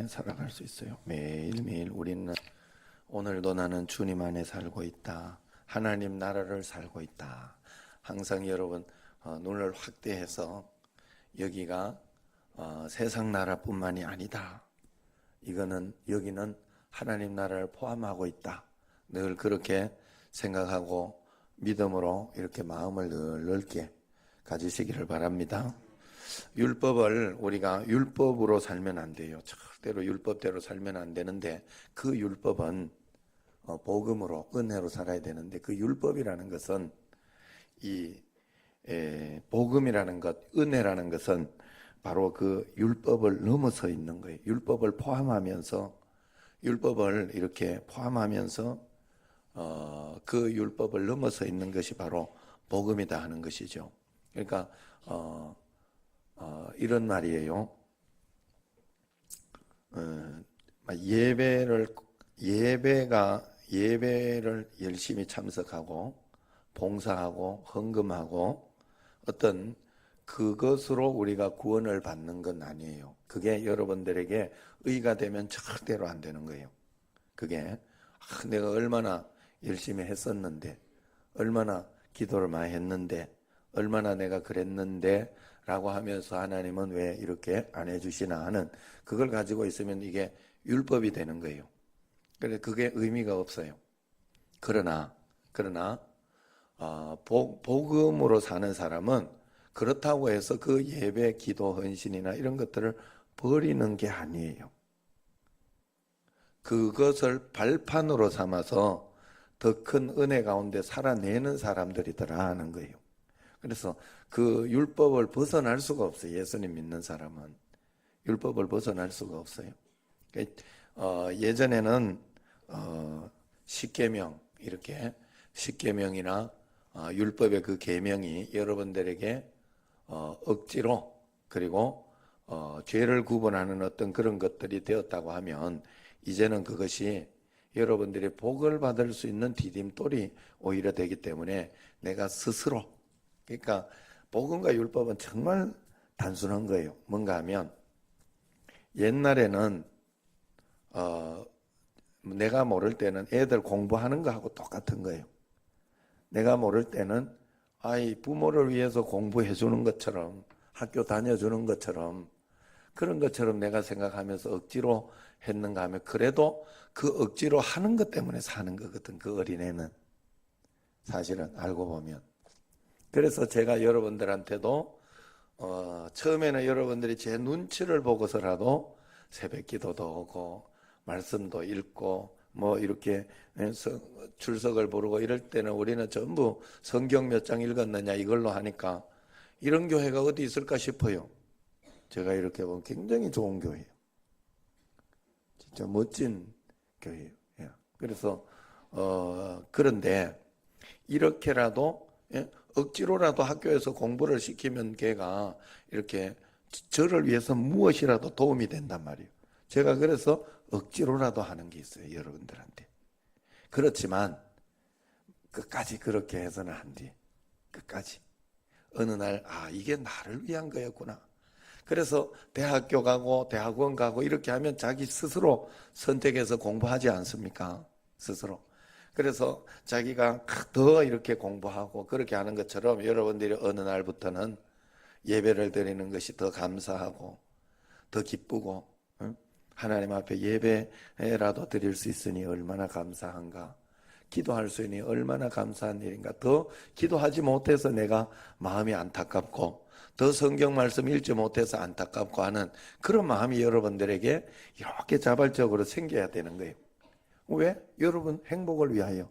살아갈 수 있어요. 매일매일 우리는 오늘도 나는 주님 안에 살고 있다. 하나님 나라를 살고 있다. 항상 여러분 눈을 확대해서 여기가 세상 나라뿐만이 아니다. 여기는 하나님 나라를 포함하고 있다. 늘 그렇게 생각하고 믿음으로 이렇게 마음을 늘 넓게 가지시기를 바랍니다. 율법을 우리가 율법으로 살면 안 돼요. 절대로 율법대로 살면 안 되는데 그 율법은 복음으로 은혜로 살아야 되는데 그 율법이라는 것은 복음이라는 것, 은혜라는 것은 바로 그 율법을 넘어서 있는 거예요. 율법을 포함하면서 그 율법을 넘어서 있는 것이 바로 복음이다 하는 것이죠. 그러니까 이런 말이에요. 예배를 열심히 참석하고 봉사하고 헌금하고 어떤 그것으로 우리가 구원을 받는 건 아니에요. 그게 여러분들에게 의가 되면 절대로 안 되는 거예요. 그게 내가 얼마나 열심히 했었는데, 얼마나 기도를 많이 했는데, 얼마나 내가 그랬는데 라고 하면서 하나님은 왜 이렇게 안 해주시나 하는 그걸 가지고 있으면 이게 율법이 되는 거예요. 그래서 그게 의미가 없어요. 그러나 복음으로 사는 사람은 그렇다고 해서 그 예배, 기도, 헌신이나 이런 것들을 버리는 게 아니에요. 그것을 발판으로 삼아서 더 큰 은혜 가운데 살아내는 사람들이더라 하는 거예요. 그래서 그 율법을 벗어날 수가 없어요. 예수님 믿는 사람은 율법을 벗어날 수가 없어요. 예전에는 십계명 이렇게 십계명이나 율법의 그 계명이 여러분들에게 억지로 그리고 죄를 구분하는 어떤 그런 것들이 되었다고 하면 이제는 그것이 여러분들이 복을 받을 수 있는 디딤돌이 오히려 되기 때문에 내가 스스로, 그러니까 복음과 율법은 정말 단순한 거예요. 뭔가 하면 옛날에는 내가 모를 때는 애들 공부하는 거하고 똑같은 거예요. 내가 모를 때는 부모를 위해서 공부해 주는 것처럼 학교 다녀주는 것처럼 그런 것처럼 내가 생각하면서 억지로 했는가 하면 그래도 그 억지로 하는 것 때문에 사는 거거든. 그 어린애는 사실은 알고 보면. 그래서 제가 여러분들한테도 처음에는 여러분들이 제 눈치를 보고서라도 새벽 기도도 오고 말씀도 읽고 뭐 이렇게 출석을 부르고 이럴 때는 우리는 전부 성경 몇 장 읽었느냐 이걸로 하니까 이런 교회가 어디 있을까 싶어요. 제가 이렇게 보면 굉장히 좋은 교회예요. 진짜 멋진 교회예요. 그래서 그런데 이렇게라도 억지로라도 학교에서 공부를 시키면 걔가 이렇게 저를 위해서 무엇이라도 도움이 된단 말이에요. 제가 그래서 억지로라도 하는 게 있어요. 여러분들한테. 그렇지만 끝까지 그렇게 해서는 안 돼. 끝까지. 어느 날 이게 나를 위한 거였구나. 그래서 대학교 가고 대학원 가고 이렇게 하면 자기 스스로 선택해서 공부하지 않습니까? 스스로. 그래서 자기가 더 이렇게 공부하고 그렇게 하는 것처럼 여러분들이 어느 날부터는 예배를 드리는 것이 더 감사하고 더 기쁘고 하나님 앞에 예배라도 드릴 수 있으니 얼마나 감사한가. 기도할 수 있으니 얼마나 감사한 일인가. 더 기도하지 못해서 내가 마음이 안타깝고 더 성경 말씀 읽지 못해서 안타깝고 하는 그런 마음이 여러분들에게 이렇게 자발적으로 생겨야 되는 거예요. 왜? 여러분 행복을 위하여,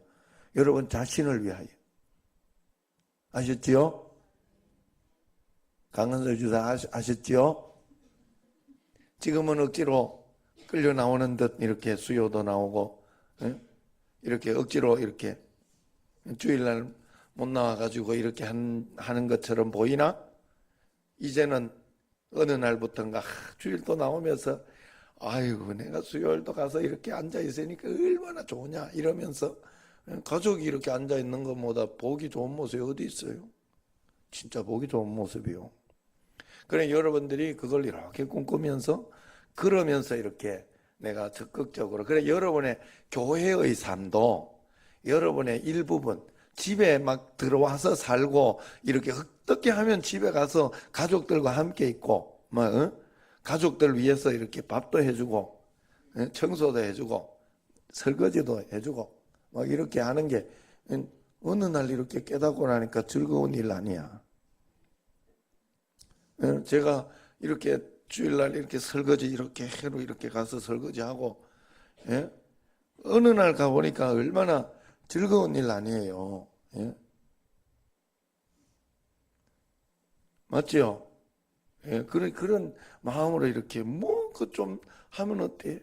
여러분 자신을 위하여. 아셨지요? 강은서 주사 아셨지요? 지금은 억지로 끌려 나오는 듯 이렇게 수요도 나오고 이렇게 억지로 이렇게 주일날 못 나와가지고 이렇게 하는 것처럼 보이나? 이제는 어느 날부터인가 주일도 나오면서 아이고 내가 수요일도 가서 이렇게 앉아 있으니까 얼마나 좋냐 이러면서 가족이 이렇게 앉아 있는 것보다 보기 좋은 모습이 어디 있어요? 진짜 보기 좋은 모습이요. 그래 여러분들이 그걸 이렇게 꿈꾸면서 그러면서 이렇게 내가 적극적으로, 그래 여러분의 교회의 삶도 여러분의 일부분, 집에 막 들어와서 살고 이렇게 어떻게 하면 집에 가서 가족들과 함께 있고 막 가족들 위해서 이렇게 밥도 해주고 청소도 해주고 설거지도 해주고 막 이렇게 하는 게 어느 날 이렇게 깨닫고 나니까 즐거운 일 아니야. 제가 이렇게 주일날 이렇게 설거지 이렇게 해로 이렇게 가서 설거지하고, 예? 어느 날 가보니까 얼마나 즐거운 일 아니에요. 예? 맞죠? 예, 그런 마음으로 이렇게 뭐 그 좀 하면 어때?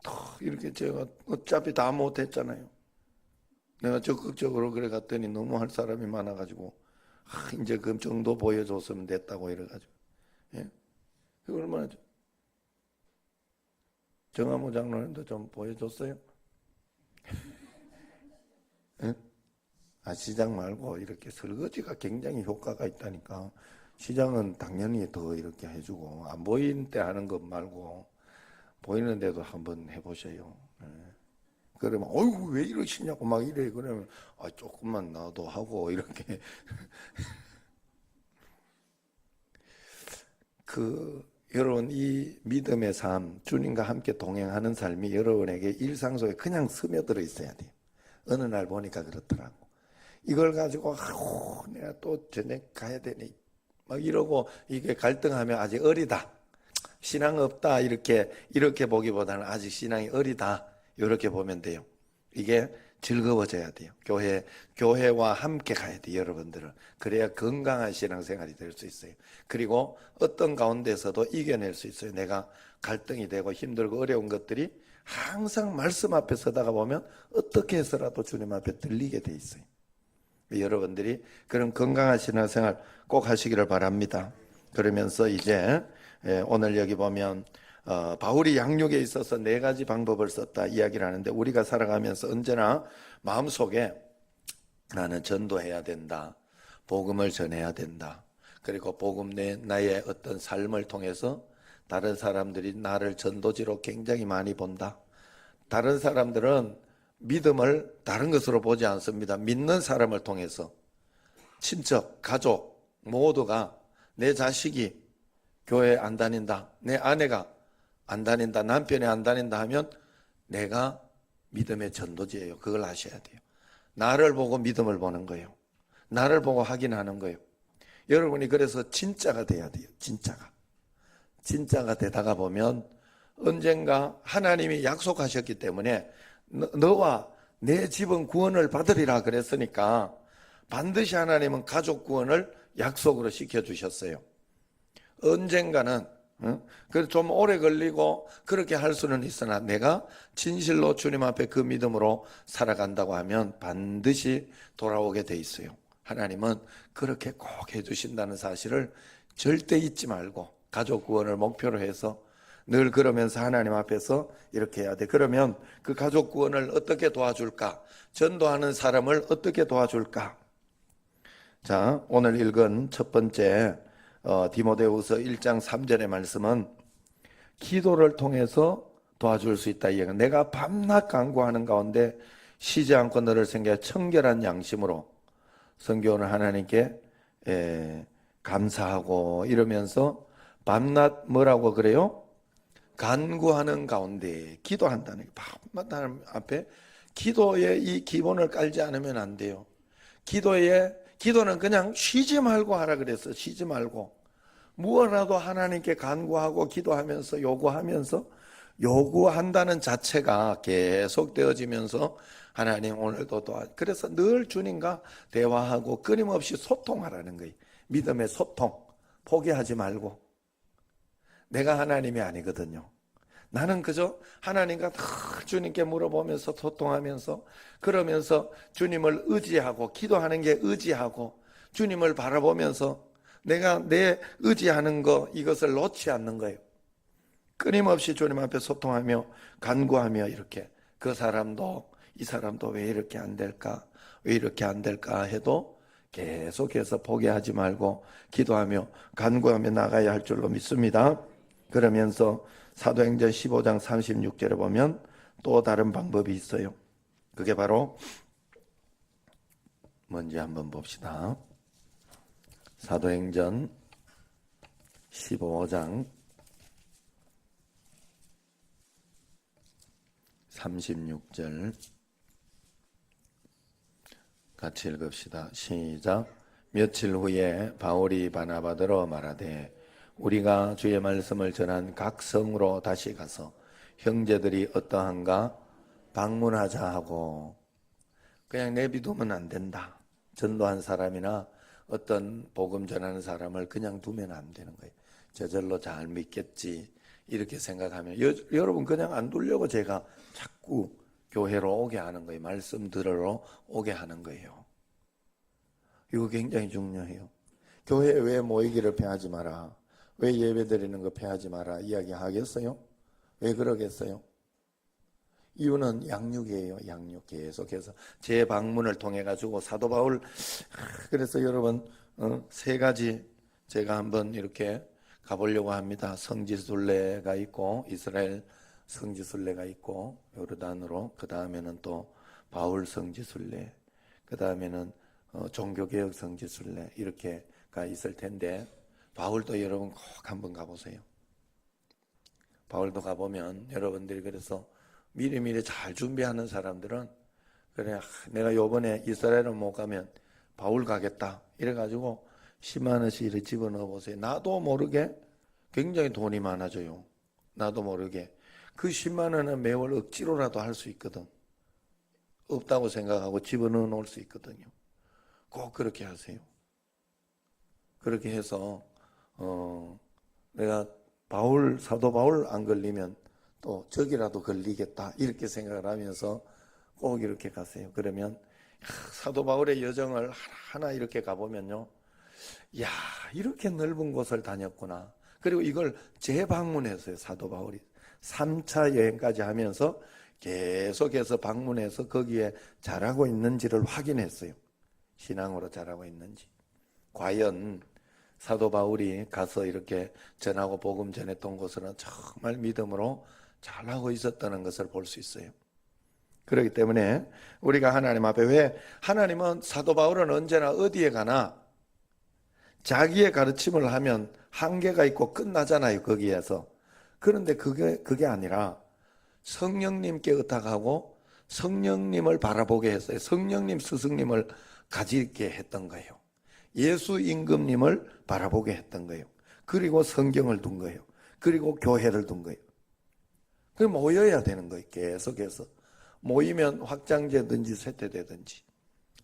더 이렇게 제가 어차피 다 못했잖아요. 내가 적극적으로 그래 갔더니 너무 할 사람이 많아가지고 이제 그 정도 보여줬으면 됐다고 이래가지고, 예? 그 얼마나 정화무 장로님도 좀 보여줬어요? 예? 아, 시장 말고 이렇게 설거지가 굉장히 효과가 있다니까. 시장은 당연히 더 이렇게 해주고 안 보이는 때 하는 것 말고 보이는데도 한번 해보세요. 예. 그러면 어이구 왜 이러시냐고 막 이래. 그러면 아, 조금만 나도 하고 이렇게 여러분 이 믿음의 삶, 주님과 함께 동행하는 삶이 여러분에게 일상 속에 그냥 스며들어 있어야 돼요. 어느 날 보니까 그렇더라고. 이걸 가지고 아우 내가 또 저녁 가야 되니 막 이러고 이게 갈등하면 아직 어리다. 신앙 없다 이렇게 보기보다는 아직 신앙이 어리다 이렇게 보면 돼요. 이게 즐거워져야 돼요. 교회와 함께 가야 돼요, 여러분들은. 그래야 건강한 신앙생활이 될 수 있어요. 그리고 어떤 가운데서도 이겨낼 수 있어요. 내가 갈등이 되고 힘들고 어려운 것들이 항상 말씀 앞에 서다가 보면 어떻게 해서라도 주님 앞에 들리게 돼 있어요. 여러분들이 그런 건강한 신앙생활 꼭 하시기를 바랍니다. 그러면서 이제 오늘 여기 보면 바울이 양육에 있어서 4가지 방법을 썼다 이야기를 하는데, 우리가 살아가면서 언제나 마음속에 나는 전도해야 된다, 복음을 전해야 된다, 그리고 복음 내 나의 어떤 삶을 통해서 다른 사람들이 나를 전도지로 굉장히 많이 본다. 다른 사람들은 믿음을 다른 것으로 보지 않습니다. 믿는 사람을 통해서 친척, 가족 모두가, 내 자식이 교회 안 다닌다, 내 아내가 안 다닌다, 남편이 안 다닌다 하면 내가 믿음의 전도지예요. 그걸 아셔야 돼요. 나를 보고 믿음을 보는 거예요. 나를 보고 확인하는 거예요. 여러분이 그래서 진짜가 돼야 돼요. 진짜가 되다가 보면 언젠가 하나님이 약속하셨기 때문에 너와 내 집은 구원을 받으리라 그랬으니까 반드시 하나님은 가족 구원을 약속으로 시켜주셨어요. 언젠가는 그래서 좀 오래 걸리고 그렇게 할 수는 있으나 내가 진실로 주님 앞에 그 믿음으로 살아간다고 하면 반드시 돌아오게 돼 있어요. 하나님은 그렇게 꼭 해주신다는 사실을 절대 잊지 말고 가족 구원을 목표로 해서 늘 그러면서 하나님 앞에서 이렇게 해야 돼. 그러면 그 가족 구원을 어떻게 도와줄까? 전도하는 사람을 어떻게 도와줄까? 자, 오늘 읽은 첫 번째 디모데후서 1장 3절의 말씀은 기도를 통해서 도와줄 수 있다. 이야기가, 내가 밤낮 간구하는 가운데 쉬지 않고 너를 생각해 청결한 양심으로 성교는 하나님께 감사하고 이러면서 밤낮 뭐라고 그래요? 간구하는 가운데 기도한다는 게, 밤낮 하나님 앞에 기도의 이 기본을 깔지 않으면 안 돼요. 기도는 그냥 쉬지 말고 하라 그랬어. 쉬지 말고 무엇라도 하나님께 간구하고 기도하면서 요구한다는 자체가 계속 되어지면서 하나님 오늘도 그래서 늘 주님과 대화하고 끊임없이 소통하라는 거예요. 믿음의 소통. 포기하지 말고. 내가 하나님이 아니거든요. 나는 그저 하나님과 주님께 물어보면서 소통하면서 그러면서 주님을 의지하고 기도하는 게 의지하고 주님을 바라보면서 내가 내 의지하는 거 이것을 놓지 않는 거예요. 끊임없이 주님 앞에 소통하며 간구하며 이렇게 그 사람도 이 사람도 왜 이렇게 안 될까? 왜 이렇게 안 될까 해도 계속해서 포기하지 말고 기도하며 간구하며 나가야 할 줄로 믿습니다. 그러면서 사도행전 15장 36절에 보면 또 다른 방법이 있어요. 그게 바로 뭔지 한번 봅시다. 사도행전 15장 36절 같이 읽읍시다. 시작. 며칠 후에 바울이 바나바더러 말하되 우리가 주의 말씀을 전한 각 성으로 다시 가서 형제들이 어떠한가 방문하자 하고, 그냥 내비두면 안 된다. 전도한 사람이나 어떤 복음 전하는 사람을 그냥 두면 안 되는 거예요. 저절로 잘 믿겠지 이렇게 생각하면 여러분 그냥 안 두려고 제가 자꾸 교회로 오게 하는 거예요. 말씀 들으러 오게 하는 거예요. 이거 굉장히 중요해요. 교회에 왜 모이기를 패하지 마라, 왜 예배 드리는 거 패하지 마라 이야기 하겠어요? 왜 그러겠어요? 이유는 양육이에요. 양육. 계속해서 제 방문을 통해 가지고 사도 바울, 그래서 여러분 세 가지 제가 한번 이렇게 가보려고 합니다. 성지순례가 있고, 이스라엘 성지순례가 있고 요르단으로, 그 다음에는 또 바울 성지순례, 그 다음에는 종교개혁 성지순례, 이렇게가 있을 텐데 바울도 여러분 꼭 한번 가보세요. 바울도 가보면 여러분들이 그래서 미리미리 잘 준비하는 사람들은, 그래 내가 요번에 이스라엘은 못 가면 바울 가겠다 이래가지고 10만 원씩 이렇게 집어넣어 보세요. 나도 모르게 굉장히 돈이 많아져요. 나도 모르게 그 10만 원은 매월 억지로라도 할 수 있거든. 없다고 생각하고 집어넣어 놓을 수 있거든요. 꼭 그렇게 하세요. 그렇게 해서 내가 사도 바울 안 걸리면 또 저기라도 걸리겠다 이렇게 생각을 하면서 꼭 이렇게 가세요. 그러면 사도 바울의 여정을 하나하나 이렇게 가보면요, 야, 이렇게 넓은 곳을 다녔구나. 그리고 이걸 재방문했어요. 사도 바울이 3차 여행까지 하면서 계속해서 방문해서 거기에 잘하고 있는지를 확인했어요. 신앙으로 잘하고 있는지. 과연 사도 바울이 가서 이렇게 전하고 복음 전했던 곳은 정말 믿음으로 잘하고 있었다는 것을 볼 수 있어요. 그렇기 때문에 우리가 하나님 앞에, 왜 하나님은 사도 바울은 언제나 어디에 가나 자기의 가르침을 하면 한계가 있고 끝나잖아요, 거기에서. 그런데 그게 아니라 성령님께 의탁하고 성령님을 바라보게 했어요. 성령님 스승님을 가지게 했던 거예요. 예수 임금님을 바라보게 했던 거예요. 그리고 성경을 둔 거예요. 그리고 교회를 둔 거예요. 그 모여야 되는 거예요. 계속해서 모이면 확장되든지 쇠퇴되든지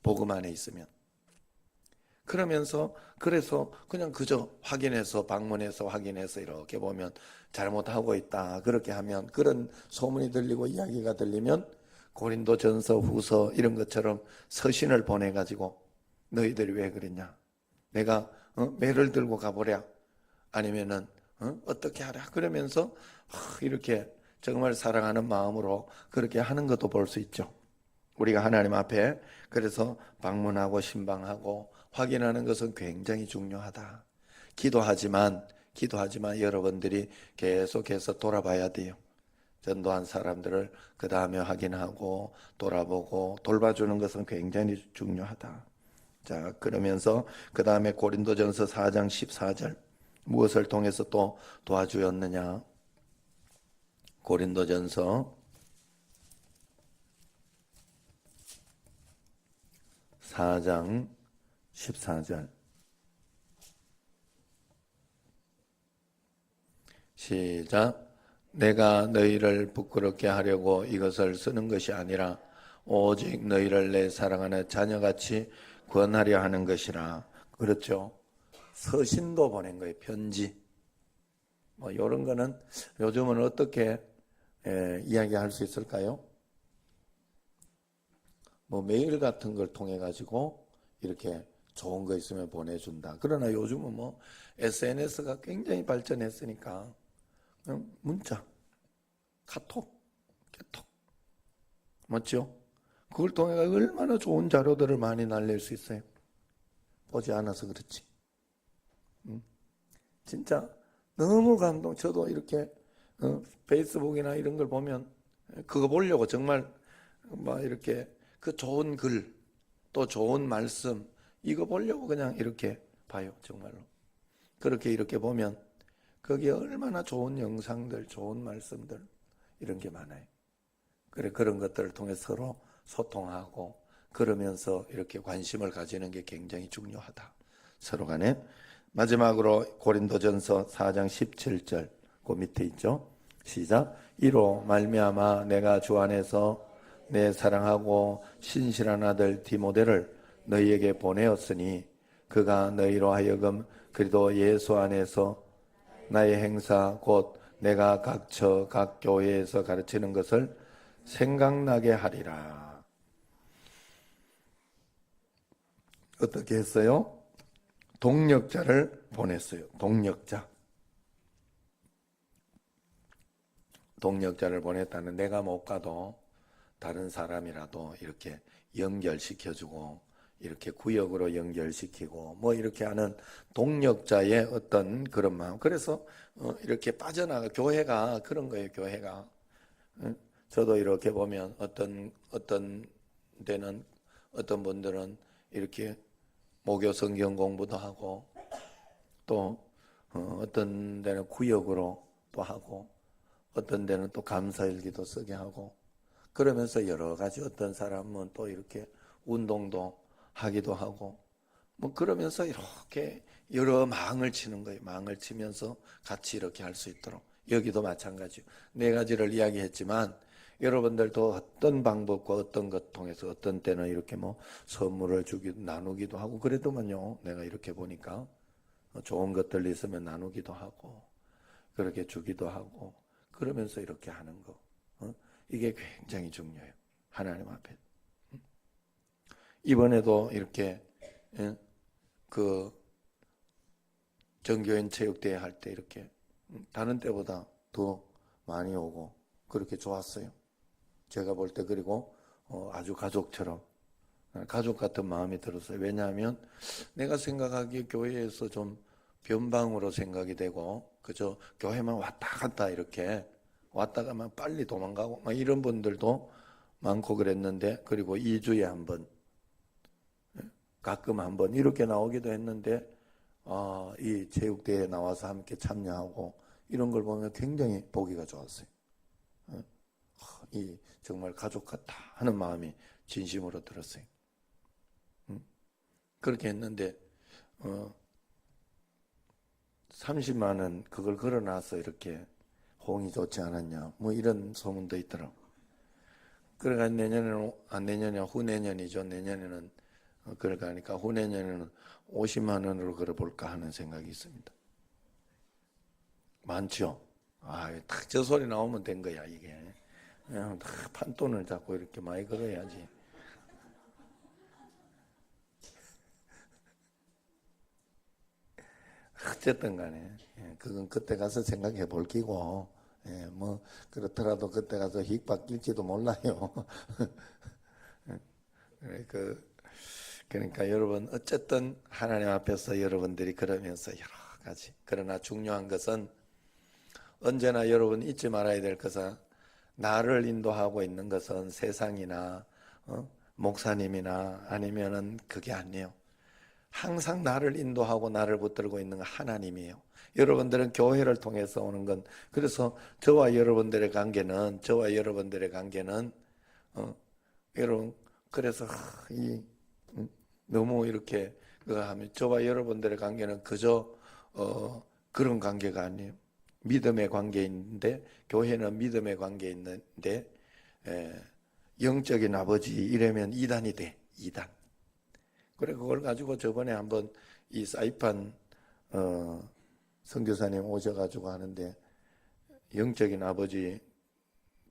복음 안에 있으면. 그러면서 그래서 그냥 그저 확인해서 방문해서 확인해서 이렇게 보면 잘못하고 있다 그렇게 하면, 그런 소문이 들리고 이야기가 들리면 고린도전서 후서 이런 것처럼 서신을 보내가지고 너희들이 왜 그랬냐, 내가 매를 들고 가보랴, 아니면은 어떻게 하랴, 그러면서 이렇게 정말 사랑하는 마음으로 그렇게 하는 것도 볼 수 있죠. 우리가 하나님 앞에 그래서 방문하고 신방하고 확인하는 것은 굉장히 중요하다. 기도하지만 여러분들이 계속해서 돌아봐야 돼요. 전도한 사람들을 그 다음에 확인하고 돌아보고 돌봐주는 것은 굉장히 중요하다. 자, 그러면서 그 다음에 고린도전서 4장 14절 무엇을 통해서 또 도와주었느냐. 고린도전서 4장 14절 시작. 내가 너희를 부끄럽게 하려고 이것을 쓰는 것이 아니라 오직 너희를 내 사랑하는 자녀같이 권하려 하는 것이라. 그렇죠. 서신도 보낸 거예요. 편지. 뭐 이런 거는 요즘은 어떻게 이야기할 수 있을까요? 뭐 메일 같은 걸 통해 가지고 이렇게 좋은 거 있으면 보내준다. 그러나 요즘은 뭐 SNS가 굉장히 발전했으니까 문자, 카톡, 깨톡, 맞죠? 그걸 통해 얼마나 좋은 자료들을 많이 날릴 수 있어요. 보지 않아서 그렇지. 진짜 너무 감동. 저도 이렇게 페이스북이나 이런 걸 보면 그거 보려고 정말 막 이렇게 그 좋은 글, 또 좋은 말씀 이거 보려고 그냥 이렇게 봐요. 정말로. 그렇게 이렇게 보면 거기에 얼마나 좋은 영상들, 좋은 말씀들 이런 게 많아요. 그래 그런 것들을 통해 서로 소통하고 그러면서 이렇게 관심을 가지는 게 굉장히 중요하다. 서로 간에. 마지막으로 고린도전서 4장 17절 그 밑에 있죠. 시작. 이로 말미암아 내가 주 안에서 내 사랑하고 신실한 아들 디모데를 너희에게 보내었으니 그가 너희로 하여금 그리스도 예수 안에서 나의 행사 곧 내가 각 처 각 교회에서 가르치는 것을 생각나게 하리라. 어떻게 했어요? 동력자를 보냈어요. 동력자를 보냈다는 내가 못 가도 다른 사람이라도 이렇게 연결시켜주고 이렇게 구역으로 연결시키고 뭐 이렇게 하는 동력자의 어떤 그런 마음. 그래서 이렇게 빠져나가 교회가 그런 거예요. 교회가. 저도 이렇게 보면 어떤 데는 어떤 분들은 이렇게 목요 성경 공부도 하고 또 어떤 데는 구역으로 또 하고 어떤 데는 또 감사일기도 쓰게 하고 그러면서 여러 가지 어떤 사람은 또 이렇게 운동도 하기도 하고 뭐 그러면서 이렇게 여러 망을 치는 거예요. 망을 치면서 같이 이렇게 할 수 있도록. 여기도 마찬가지요. 네 가지를 이야기했지만 여러분들도 어떤 방법과 어떤 것 통해서 어떤 때는 이렇게 뭐 선물을 주기도 나누기도 하고 그래도만요. 내가 이렇게 보니까 좋은 것들 있으면 나누기도 하고 그렇게 주기도 하고 그러면서 이렇게 하는 거. 이게 굉장히 중요해요. 하나님 앞에. 이번에도 이렇게 그 정교인 체육대회 할 때 이렇게 다른 때보다 더 많이 오고 그렇게 좋았어요. 제가 볼 때 그리고 아주 가족처럼 가족 같은 마음이 들었어요. 왜냐하면 내가 생각하기에 교회에서 좀 변방으로 생각이 되고 그저 교회만 왔다 갔다 이렇게 왔다가만 빨리 도망가고 막 이런 분들도 많고 그랬는데 그리고 2주에 한 번 가끔 한 번 이렇게 나오기도 했는데 이 체육대회에 나와서 함께 참여하고 이런 걸 보면 굉장히 보기가 좋았어요. 이 정말 가족 같다 하는 마음이 진심으로 들었어요. 그렇게 했는데 30만 원 그걸 걸어놔서 이렇게 호응이 좋지 않았냐 뭐 이런 소문도 있더라고. 그러니까 내년에 후내년이죠. 내년에는 그러니까 하니까 후내년에는 50만 원으로 걸어볼까 하는 생각이 있습니다. 많죠? 딱 저 소리 나오면 된 거야 이게. 그냥 딱 판돈을 잡고 이렇게 많이 걸어야지. 어쨌든 간에 그건 그때 가서 생각해 볼 기고 뭐 그렇더라도 그때 가서 휙 바뀔지도 몰라요. 그러니까 여러분 어쨌든 하나님 앞에서 여러분들이 그러면서 여러 가지 그러나 중요한 것은 언제나 여러분 잊지 말아야 될 것은 나를 인도하고 있는 것은 세상이나 목사님이나 아니면은 그게 아니에요. 항상 나를 인도하고 나를 붙들고 있는 건 하나님이에요. 여러분들은 교회를 통해서 오는 건 그래서 저와 여러분들의 관계는 여러분 그래서 너무 이렇게 그거 하면 저와 여러분들의 관계는 그저 그런 관계가 아니에요. 믿음의 관계인데 교회는 믿음의 관계 있는데 영적인 아버지 이러면 이단이 돼. 이단. 그래 그걸 가지고 저번에 한번 이 사이판 선교사님 오셔가지고 하는데 영적인 아버지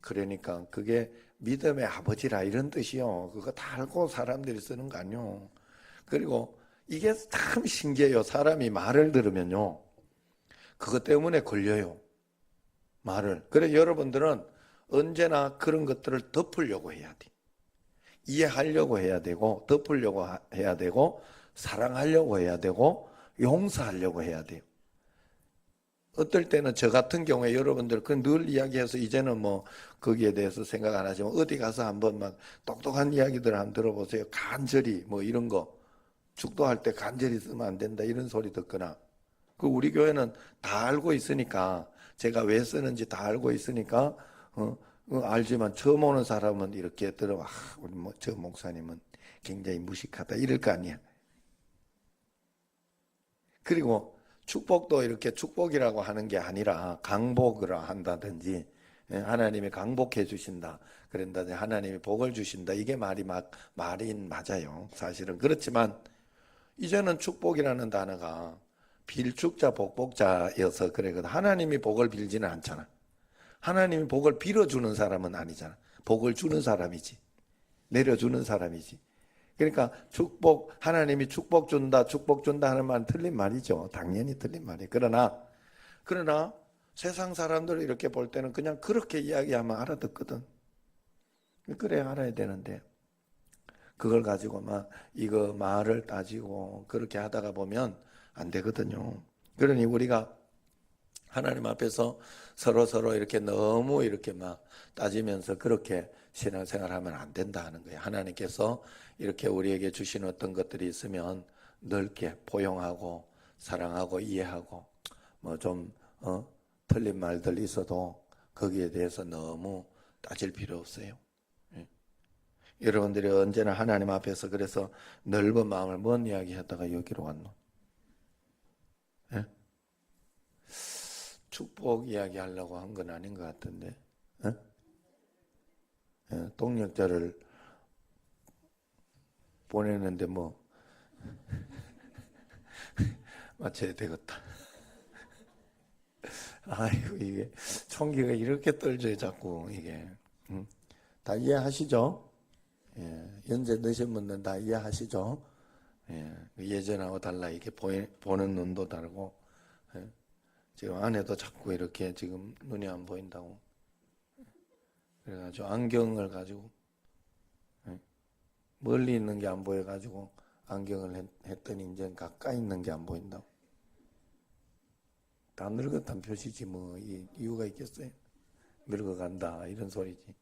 그러니까 그게 믿음의 아버지라 이런 뜻이요. 그거 다 알고 사람들이 쓰는 거 아니요. 그리고 이게 참 신기해요. 사람이 말을 들으면요. 그것 때문에 걸려요. 말을. 그래 여러분들은 언제나 그런 것들을 덮으려고 해야 돼. 이해하려고 해야 되고 덮으려고 해야 되고 사랑하려고 해야 되고 용서하려고 해야 돼요. 어떨 때는 저 같은 경우에 여러분들 그 늘 이야기해서 이제는 뭐 거기에 대해서 생각 안 하지만 어디 가서 한번 막 똑똑한 이야기들 한번 들어보세요. 간절히 뭐 이런 거 축도할 때 간절히 쓰면 안 된다 이런 소리 듣거나 그 우리 교회는 다 알고 있으니까 제가 왜 쓰는지 다 알고 있으니까 알지만 처음 오는 사람은 이렇게 들어 우리 뭐 저 목사님은 굉장히 무식하다 이럴 거 아니야. 그리고 축복도 이렇게 축복이라고 하는 게 아니라 강복을 한다든지 하나님이 강복해 주신다. 그런다든지 하나님이 복을 주신다. 이게 말인 맞아요. 사실은 그렇지만 이제는 축복이라는 단어가 빌축자 복복자여서 그래. 하나님이 복을 빌지는 않잖아. 하나님이 복을 빌어주는 사람은 아니잖아. 복을 주는 사람이지. 내려주는 사람이지. 그러니까 하나님이 축복 준다 하는 말은 틀린 말이죠. 당연히 틀린 말이에요. 그러나 세상 사람들을 이렇게 볼 때는 그냥 그렇게 이야기하면 알아듣거든. 그래 알아야 되는데 그걸 가지고 막 이거 말을 따지고 그렇게 하다가 보면 안 되거든요. 그러니 우리가 하나님 앞에서 서로 이렇게 너무 이렇게 막 따지면서 그렇게 신앙생활하면 안 된다 하는 거예요. 하나님께서 이렇게 우리에게 주신 어떤 것들이 있으면 넓게 포용하고 사랑하고 이해하고 뭐 좀 틀린 말들 있어도 거기에 대해서 너무 따질 필요 없어요. 예. 여러분들이 언제나 하나님 앞에서 그래서 넓은 마음을 뭔 이야기 하다가 여기로 왔노? 예? 축복 이야기 하려고 한 건 아닌 것 같은데 동력자를 보내는데 뭐 맞춰야 되겠다. 아이고 이게 총기가 이렇게 떨져요 자꾸 이게 다 이해하시죠? 연세 드신 분들은 다 이해하시죠? 예전하고 달라 이게 보는 눈도 다르고 지금 아내도 자꾸 이렇게 지금 눈이 안 보인다고 그래가지고 안경을 가지고 멀리 있는 게 안 보여가지고 안경을 했더니 이제 가까이 있는 게 안 보인다고. 다 늙었다는 표시지 뭐 이유가 있겠어요? 늙어간다 이런 소리지.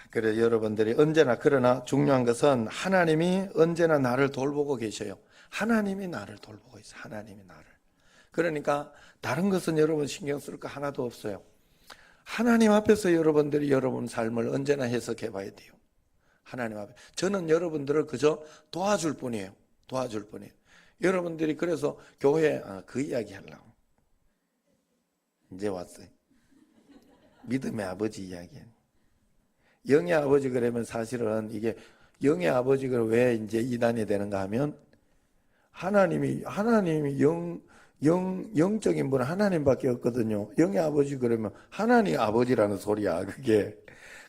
그래 여러분들이 언제나 그러나 중요한 것은 하나님이 언제나 나를 돌보고 계셔요. 하나님이 나를 돌보고 있어요. 하나님이 나를. 그러니까 다른 것은 여러분 신경 쓸 거 하나도 없어요. 하나님 앞에서 여러분들이 여러분 삶을 언제나 해석해 봐야 돼요. 하나님 앞에. 저는 여러분들을 그저 도와줄 뿐이에요. 도와줄 뿐이에요. 여러분들이 그래서 교회 그 이야기 하려고. 이제 왔어요. 믿음의 아버지 이야기예요. 영의 아버지 그러면 사실은 이게 영의 아버지가 왜 이제 이단이 되는가 하면 하나님이 영적인 분은 하나님밖에 없거든요. 영의 아버지 그러면 하나님 아버지라는 소리야 그게.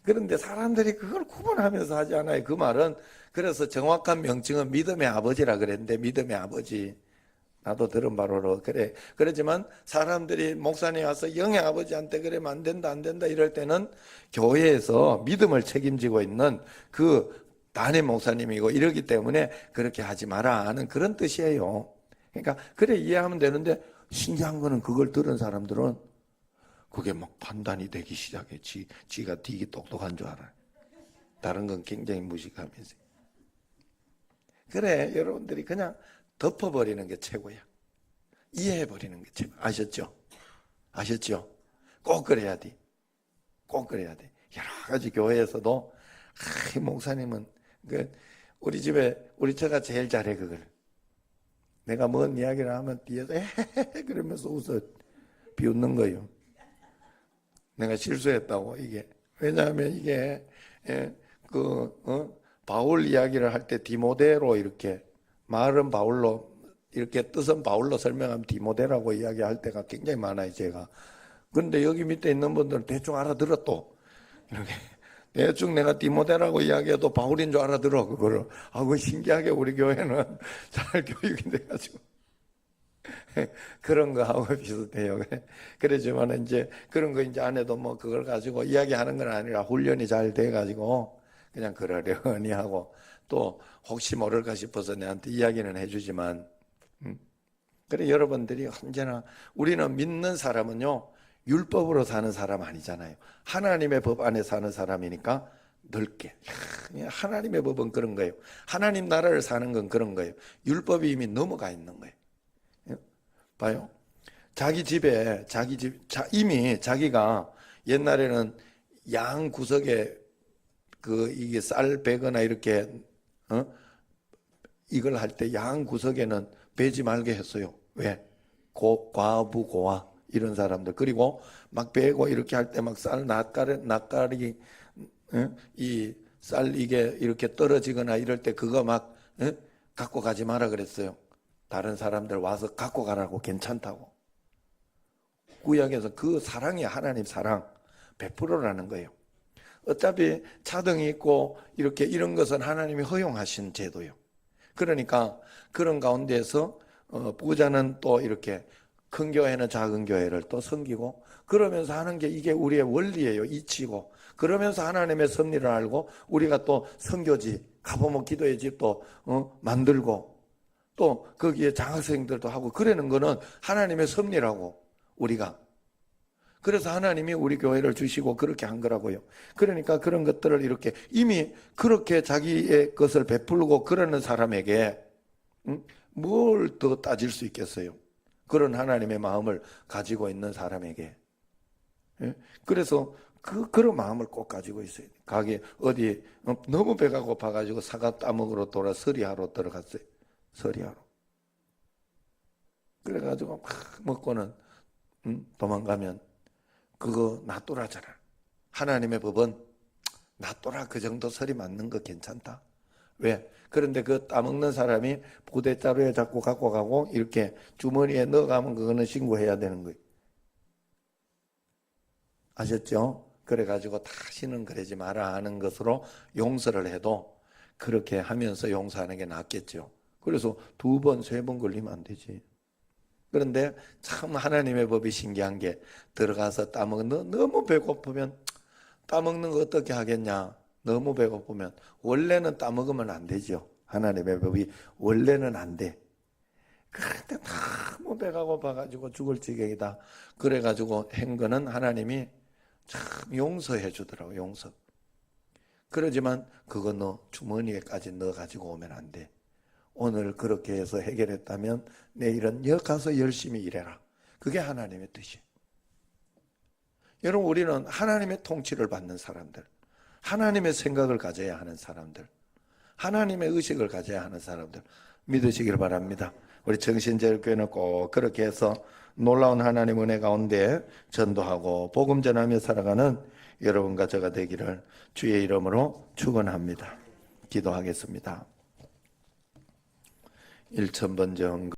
그런데 사람들이 그걸 구분하면서 하지 않아요. 그 말은 그래서 정확한 명칭은 믿음의 아버지라 그랬는데 믿음의 아버지. 나도 들은 바로로 그래. 그렇지만 사람들이 목사님 와서 영의 아버지한테 그러면 안 된다 이럴 때는 교회에서 믿음을 책임지고 있는 그 담임 목사님이고 이러기 때문에 그렇게 하지 마라 하는 그런 뜻이에요. 그러니까 그래 이해하면 되는데 신기한 거는 그걸 들은 사람들은 그게 막 판단이 되기 시작해. 지가 되게 똑똑한 줄 알아요. 다른 건 굉장히 무식하면서. 그래 여러분들이 그냥 덮어버리는 게 최고야. 이해해버리는 게 최고. 아셨죠? 꼭 그래야 돼. 꼭 그래야 돼. 여러 가지 교회에서도 목사님은 우리 집에 우리 처가 제일 잘해 그걸. 내가 뭔 이야기를 하면 뒤에서 그러면서 웃어 비웃는 거예요. 내가 실수했다고 이게. 왜냐하면 이게 바울 이야기를 할 때 디모데로 이렇게 말은 바울로 이렇게 뜻은 바울로 설명하면 디모데라고 이야기할 때가 굉장히 많아요 제가. 그런데 여기 밑에 있는 분들은 대충 알아들어 또 이렇게 대충 내가 디모데라고 이야기해도 바울인 줄 알아들어 그거를. 그 신기하게 우리 교회는 잘 교육이 돼가지고 그런 거 하고 비슷해요. 그러지만 이제 그런 거 이제 안 해도 뭐 그걸 가지고 이야기하는 건 아니라 훈련이 잘 돼가지고 그냥 그러려니 하고 또 혹시 모를까 싶어서 내한테 이야기는 해주지만 그래 여러분들이 언제나 우리는 믿는 사람은요 율법으로 사는 사람 아니잖아요. 하나님의 법 안에 사는 사람이니까 넓게. 하나님의 법은 그런 거예요. 하나님 나라를 사는 건 그런 거예요. 율법이 이미 넘어가 있는 거예요. 봐요. 자기 집에 이미 자기가 옛날에는 양 구석에 이게 쌀 베거나 이렇게 이걸 할 때 양 구석에는 베지 말게 했어요. 왜? 과부 고아 이런 사람들 그리고 막 베고 이렇게 할 때 막 쌀 낯가리 이 쌀 이게 이렇게 떨어지거나 이럴 때 그거 막 갖고 가지 마라 그랬어요. 다른 사람들 와서 갖고 가라고 괜찮다고. 구약에서 그 사랑이 하나님 사랑 100%라는 거예요. 어차피 차등이 있고 이렇게 이런 것은 하나님이 허용하신 제도예요. 그러니까 그런 가운데서 부자는 또 이렇게 큰 교회는 작은 교회를 또 섬기고 그러면서 하는 게 이게 우리의 원리예요. 이치고 그러면서 하나님의 섭리를 알고 우리가 또 선교지 가보면 기도의 집도 만들고 또 거기에 장학생들도 하고 그러는 거는 하나님의 섭리라고 우리가 그래서 하나님이 우리 교회를 주시고 그렇게 한 거라고요. 그러니까 그런 것들을 이렇게 이미 그렇게 자기의 것을 베풀고 그러는 사람에게 뭘 더 따질 수 있겠어요? 그런 하나님의 마음을 가지고 있는 사람에게. 그래서 그런 마음을 꼭 가지고 있어요. 가게 어디 너무 배가 고파가지고 사과 따먹으러 돌아 서리하러 들어갔어요. 서리하러. 그래가지고 막 먹고는 도망가면 그거 놔둬라잖아. 하나님의 법은 놔둬라 그 정도 설이 맞는 거 괜찮다. 왜? 그런데 그 따먹는 사람이 부대자루에 자꾸 갖고 가고 이렇게 주머니에 넣어가면 그거는 신고해야 되는 거예요. 아셨죠? 그래가지고 다시는 그러지 마라 하는 것으로 용서를 해도 그렇게 하면서 용서하는 게 낫겠죠. 그래서 2번, 3번 걸리면 안 되지. 그런데 참 하나님의 법이 신기한 게 들어가서 따먹는 너무 배고프면 따먹는 거 어떻게 하겠냐. 너무 배고프면 원래는 따먹으면 안 되죠. 하나님의 법이 원래는 안 돼. 그런데 너무 배가 고파가지고 죽을 지경이다. 그래가지고 한 거는 하나님이 참 용서해 주더라고. 용서. 그러지만 그거 너 주머니에까지 넣어가지고 오면 안 돼. 오늘 그렇게 해서 해결했다면 내일은 여기 가서 열심히 일해라. 그게 하나님의 뜻이에요. 여러분 우리는 하나님의 통치를 받는 사람들, 하나님의 생각을 가져야 하는 사람들, 하나님의 의식을 가져야 하는 사람들 믿으시길 바랍니다. 우리 정신제일교회는 꼭 그렇게 해서 놀라운 하나님 은혜 가운데 전도하고 복음 전하며 살아가는 여러분과 저가 되기를 주의 이름으로 축원합니다. 기도하겠습니다. 1000번째